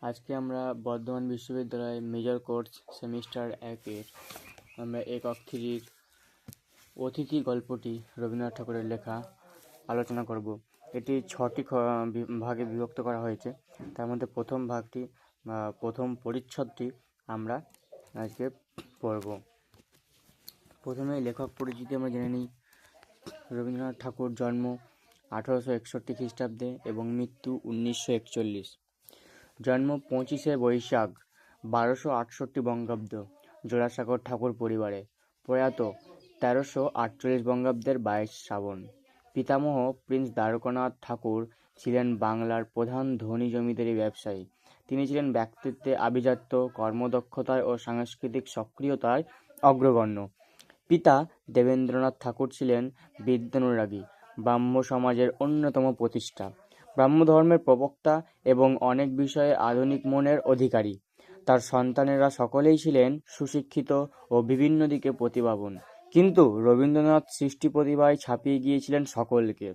আজকে আমরা বর্ধমান বিশ্ববিদ্যালয় মেজর কোর্স সেমিস্টার 1-এর আমরা একক 3-র অতিথি গল্পটি রবীন্দ্রনাথ ঠাকুরের লেখা আলোচনা করব। এটি 6টি ভাগে বিভক্ত করা হয়েছে। তার মধ্যে প্রথম ভাগটি প্রথম পরিচ্ছদটি আমরা আজকে পড়ব। প্রথমে লেখক পরিচিতি আমরা জেনে নিই। রবীন্দ্রনাথ ঠাকুর জন্ম 1861 খ্রিস্টাব্দে এবং মৃত্যু 1941। জন্ম 25শে বৈশাখ 1268 বঙ্গাব্দ জোড়াসাঁকোর ঠাকুর পরিবারে। প্রয়াত 1348 বঙ্গাব্দের 22 শ্রাবণ। পিতামহ প্রিন্স দ্বারকানাথ ঠাকুর ছিলেন বাংলার প্রধান ধনী জমিদারি ব্যবসায়ী। তিনি ছিলেন ব্যক্তিত্বে আভিজাত্য, কর্মদক্ষতায় ও সাংস্কৃতিক সক্রিয়তায় অগ্রগণ্য। পিতা দেবেন্দ্রনাথ ঠাকুর ছিলেন বিদ্যানুরাগী, ব্রাহ্ম সমাজের অন্যতম প্রতিষ্ঠা, ব্রাহ্মধর্মের প্রবক্তা এবং অনেক বিষয়ে আধুনিক মনের অধিকারী। তার সন্তানেরা সকলেই ছিলেন সুশিক্ষিত ও বিভিন্ন দিকে প্রতিভাবান, কিন্তু রবীন্দ্রনাথ সৃষ্টি প্রতিভায় ছাপিয়ে গিয়েছিলেন সকলকে।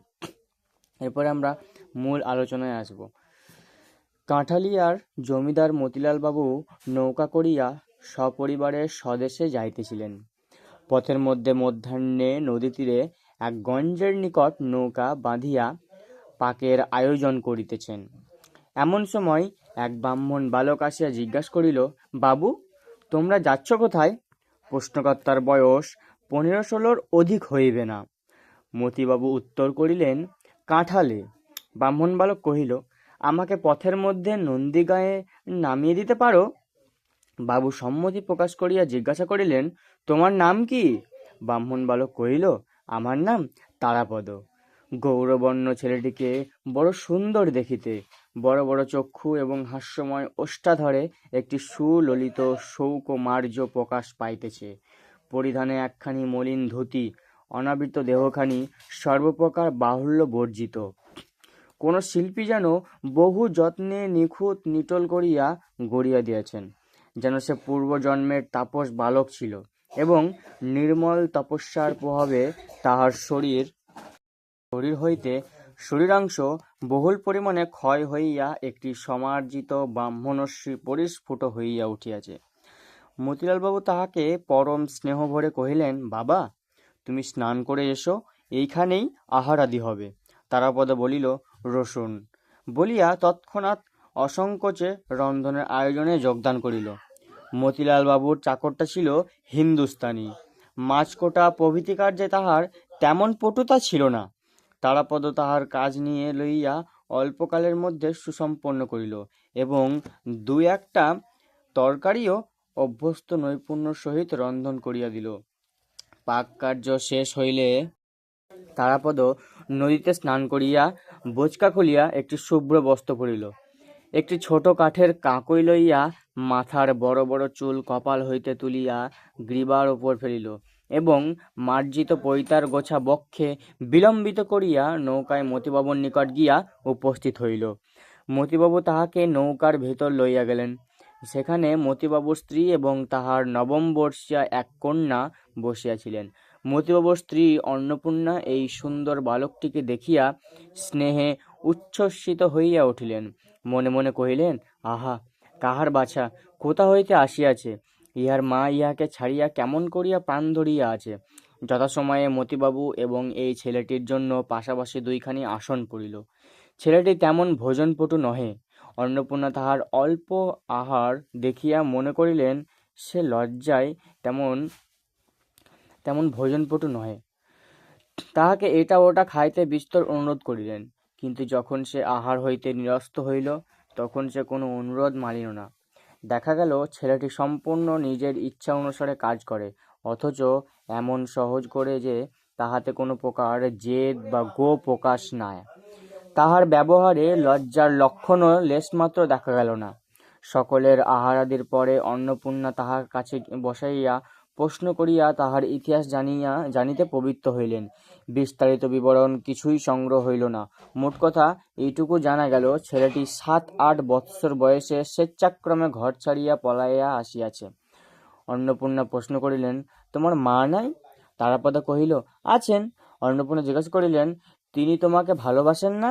এরপরে আমরা মূল আলোচনায় আসব। কাঁঠালিয়ার জমিদার মতিলাল বাবু নৌকা করিয়া সপরিবারে স্বদেশে যাইতেছিলেন। পথের মধ্যে মধ্যাহ্নে নদী তীরে এক গঞ্জের নিকট নৌকা বাঁধিয়া পাকের আয়োজন করিতেছেন। এমন সময় এক ব্রাহ্মণ বালক আসিয়া জিজ্ঞাসা করিল, বাবু, তোমরা যাচ্ছ কোথায়? প্রশ্নকর্তার বয়স 15-16 অধিক হইবে না। মতিবাবু উত্তর করিলেন, কাঁঠালে। ব্রাহ্মণ বালক কহিল, আমাকে পথের মধ্যে নন্দীগাঁয়ে নামিয়ে দিতে পারো? বাবু সম্মতি প্রকাশ করিয়া জিজ্ঞাসা করিলেন, তোমার নাম কি? ব্রাহ্মণ বালক কহিল, আমার নাম তারাপদ। গৌরবর্ণ ছেলেটিকে বড় সুন্দর দেখিতে, বড় বড় চক্ষু এবং হাস্যময় ওষ্ঠাধরে একটি সুললিত শৌকমার্য প্রকাশ পাইতেছে। পরিধানে একখানি মলিন ধুতি, অনাবৃত দেহখানি সর্বপ্রকার বাহুল্য বর্জিত। কোন শিল্পী যেন বহু যত্নে নিখুঁত নিটল করিয়া গড়িয়া দিয়েছেন, যেন সে পূর্বজন্মের তাপস বালক ছিল এবং নির্মল তপস্যার প্রভাবে তাহার শরীর হইতে শরীরাংশ বহুল পরিমাণে ক্ষয় হইয়া একটি সমার্জিত ব্রাহ্মণশ্রী পরিস্ফুট হইয়া উঠিয়াছে। মতিলালবাবু তাহাকে পরম স্নেহভরে কহিলেন, বাবা, তুমি স্নান করে এসো, এইখানেই আহারাদি হবে। তারাপদ বলিল, রসুন, বলিয়া তৎক্ষণাৎ অসংকোচে রন্ধনের আয়োজনে যোগদান করিল। মতিলাল বাবুর চাকরটা ছিল হিন্দুস্তানি। মাছকোটা প্রভৃতি কার্যে তাহার তেমন পটুতা ছিল না। তারাপদ তাহার কাজ নিয়ে লইয়া অল্পকালের মধ্যে সুসম্পন্ন করিল এবং 2-1টা তরকারিও অভ্যস্ত নৈপুণ্য সহিত রন্ধন করিয়া দিল। পাক কার্য শেষ হইলে তারাপদ নদীতে স্নান করিয়া বোঁচকা খুলিয়া একটি শুভ্র বস্ত্র পরিল। একটি ছোট কাঠের কাঁকই লইয়া মাথার বড় বড় চুল কপাল হইতে তুলিয়া গ্রীবার উপর ফেলিল এবং মার্জিত পৈতার গোছা বক্ষে বিলম্বিত করিয়া নৌকায় মতিবাবুর নিকট গিয়া উপস্থিত হইল। মতিবাবু তাহাকে নৌকার ভেতর লইয়া গেলেন। সেখানে মতিবাবুর স্ত্রী এবং তাহার নবমবর্ষীয়া এক কন্যা বসিয়াছিলেন। মতিবাবুর স্ত্রী অন্নপূর্ণা এই সুন্দর বালকটিকে দেখিয়া স্নেহে উচ্ছ্বসিত হইয়া উঠিলেন। মনে মনে কহিলেন, আহা, কাহার বাছা, কোথা হইতে আসিয়াছে? ইহার মা ইহাকে ছাড়িয়া কেমন করিয়া প্রাণ ধরিয়া আছে। যথাসময়ে মতিবাবু এবং এই ছেলেটির জন্য পাশাপাশি 2খানি আসন পড়িল। ছেলেটি তেমন ভোজনপটু নহে। অন্নপূর্ণা তাহার অল্প আহার দেখিয়া মনে করিলেন সে লজ্জায় তেমন ভোজনপটু নহে। তাহাকে এটা ওটা খাইতে বিস্তর অনুরোধ করিলেন, কিন্তু যখন সে আহার হইতে নিরস্ত হইল তখন সে কোনো অনুরোধ মানিল না। দেখা গেল ছেলেটি সম্পূর্ণ নিজের ইচ্ছা অনুসারে কাজ করে, অথচ এমন সহজ করে যে তাহাতে কোনো প্রকার জেদ বা গো প্রকাশ নাই। তাহার ব্যবহারে লজ্জার লক্ষণও লেশমাত্র দেখা গেল না। সকলের আহারাদির পরে অন্নপূর্ণা তাহার কাছে বসাইয়া প্রশ্ন করিয়া তাহার ইতিহাস জানিতে প্রবৃত্ত হইলেন। বিস্তারিত বিবরণ কিছুই সংগ্রহ হইল না। মোট কথা এইটুকু জানা গেল, ছেলেটি 7-8 বৎসর বয়সে স্বেচ্ছাক্রমে ঘর ছাড়িয়া পলাইয়া আসিয়াছে। অন্নপূর্ণা প্রশ্ন করিলেন, তোমার মা নাই? তারাপদ কহিল, আছেন। অন্নপূর্ণা জিজ্ঞাসা করিলেন, তিনি তোমাকে ভালোবাসেন না?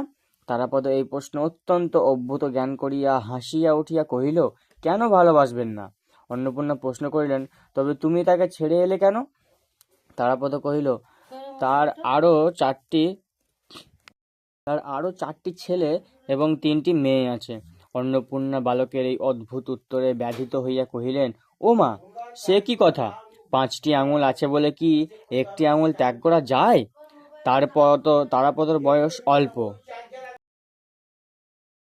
তারাপদ এই প্রশ্ন অত্যন্ত অদ্ভুত জ্ঞান করিয়া হাসিয়া উঠিয়া কহিল, কেন ভালোবাসবেন না? অন্নপূর্ণা প্রশ্ন করিলেন, তবে তুমি তাকে ছেড়ে এলে কেন? তারাপদ কহিল, তার আরো চারটি ছেলে এবং 3টি মেয়ে আছে। অন্নপূর্ণা বালকের এই অদ্ভুত উত্তরে ব্যথিত হইয়া কহিলেন, ও মা, সে কি কথা? 5টি আঙুল আছে বলে কি একটি আঙুল ত্যাগ করা যায়? তারাপদর বয়স অল্প,